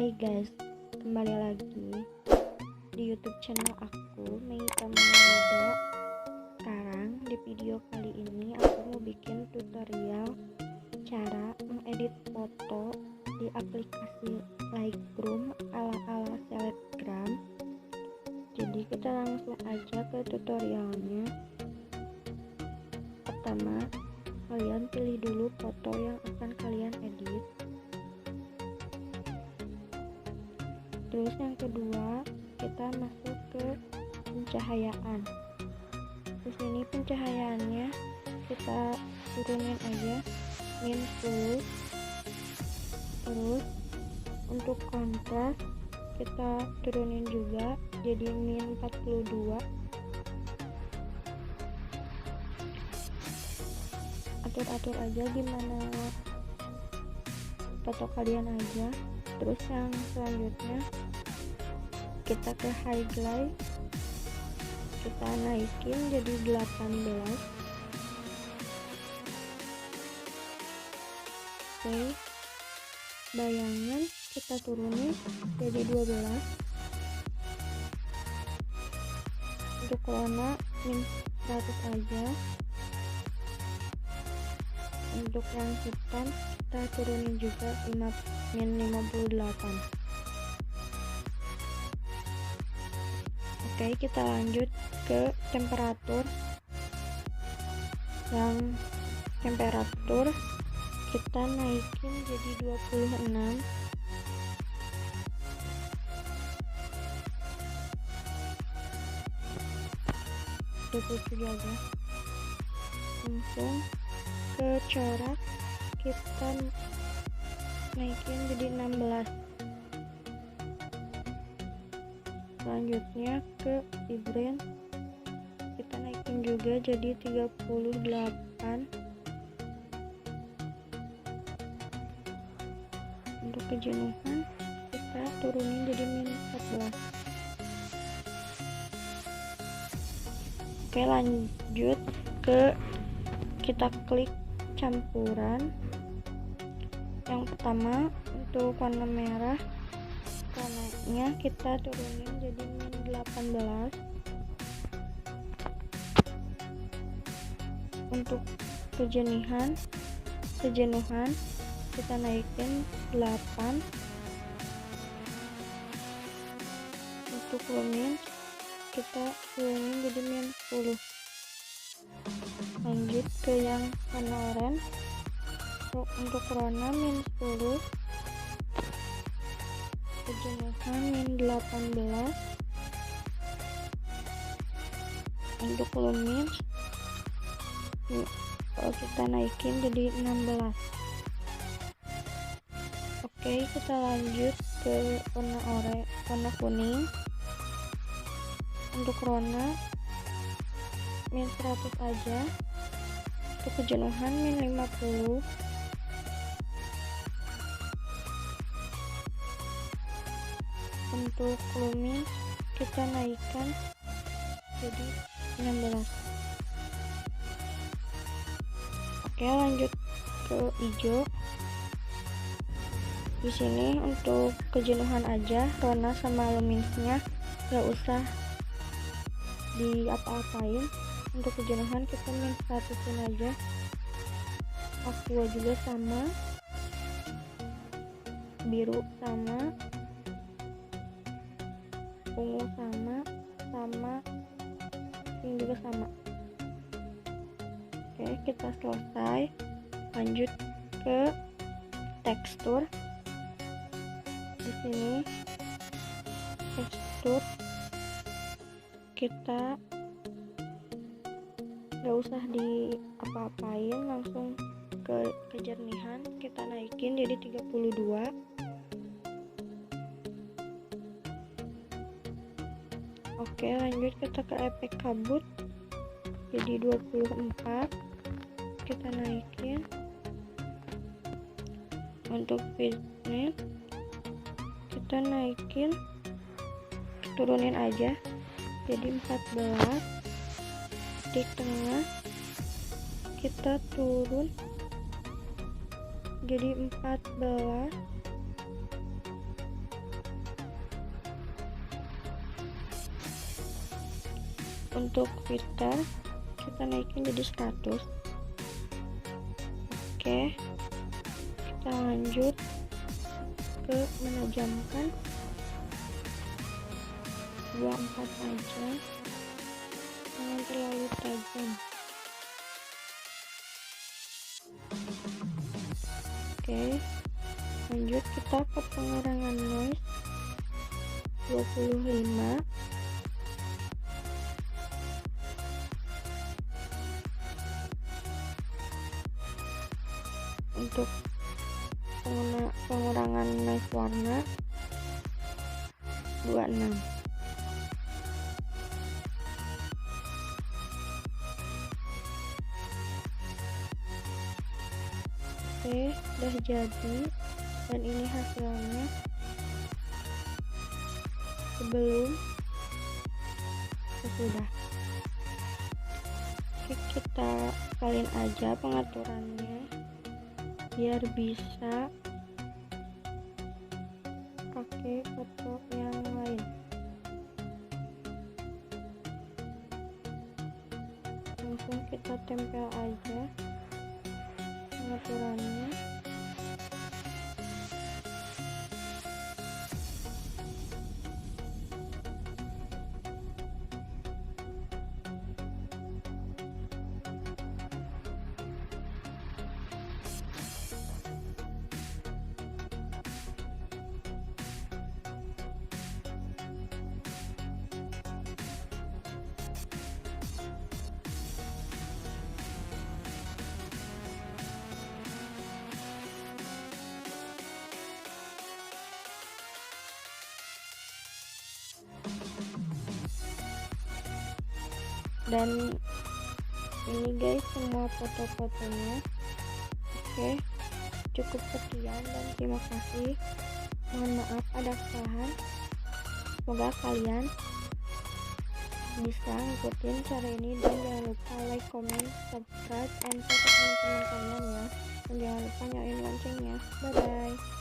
Hai guys, kembali lagi di YouTube channel aku, Mocca. Sekarang di video kali ini aku mau bikin tutorial cara mengedit foto di aplikasi Lightroom ala Selebgram. Jadi kita langsung aja ke tutorialnya. Pertama, kalian pilih dulu foto yang akan kalian edit. Terus yang kedua, kita masuk ke pencahayaan. Di sini pencahayaannya kita turunin aja -10. Terus untuk kontras kita turunin juga jadi -42. Atur aja gimana foto kalian aja. Terus yang selanjutnya kita ke highlight, kita naikin jadi 18. Oke, bayangan kita turunin jadi 12. Untuk warna -100 aja. Untuk yang hitam kita turunin juga -58. Oke, kita lanjut ke temperatur. Yang temperatur kita naikin jadi 26. Aja langsung ke corak kita naikin jadi 16. Selanjutnya ke vibrant kita naikin juga jadi 38. Untuk kejenuhan kita turunin jadi -14. Oke, lanjut ke kita klik campuran. Yang pertama untuk warna merah, warnanya kita turunin jadi -18. Untuk kejenuhan kita naikin 8. Untuk lumin kita turunin jadi -10. Lanjut ke yang warna oranye. Untuk warna -10, kejenuhan -18. Untuk lumin kita naikin jadi 16. Oke, kita lanjut ke warna kuning. Untuk warna -100 aja. Untuk kejenuhan -50. Untuk lumin kita naikkan jadi 16. Oke, lanjut ke hijau. Di sini untuk kejenuhan aja, warna sama luminsnya gak usah di apa-apain. Untuk kejenuhan kita -100 aja. Aqua juga sama, biru sama, ungu sama pink juga sama. Oke, kita selesai. Lanjut ke tekstur. Di sini tekstur kita gak usah di apa-apain, langsung ke kejernihan kita naikin jadi 32. Oke, lanjut kita ke efek kabut jadi 24. Kita naikin. Untuk vignette kita naikin, turunin aja jadi 14. Di tengah kita turun jadi 14. Untuk filter kita naikin jadi 100. Oke, kita lanjut ke menajamkan 24 aja, jangan terlalu tajam. Oke, lanjut kita ke pengurangan noise 25. Untuk pengurangan noise warna 26. Oke, udah jadi, dan ini hasilnya sebelum sesudah. Oke, kita salin aja pengaturannya biar bisa pakai foto yang lain. Langsung kita tempel aja pengaturannya. Dan ini guys semua foto-fotonya. Oke, cukup sekian dan terima kasih. Mohon maaf ada kesalahan. Semoga kalian bisa ngikutin cara ini, dan jangan lupa like, comment, subscribe, and tag teman-teman kalian ya. Dan jangan lupa nyalain loncengnya. Bye bye.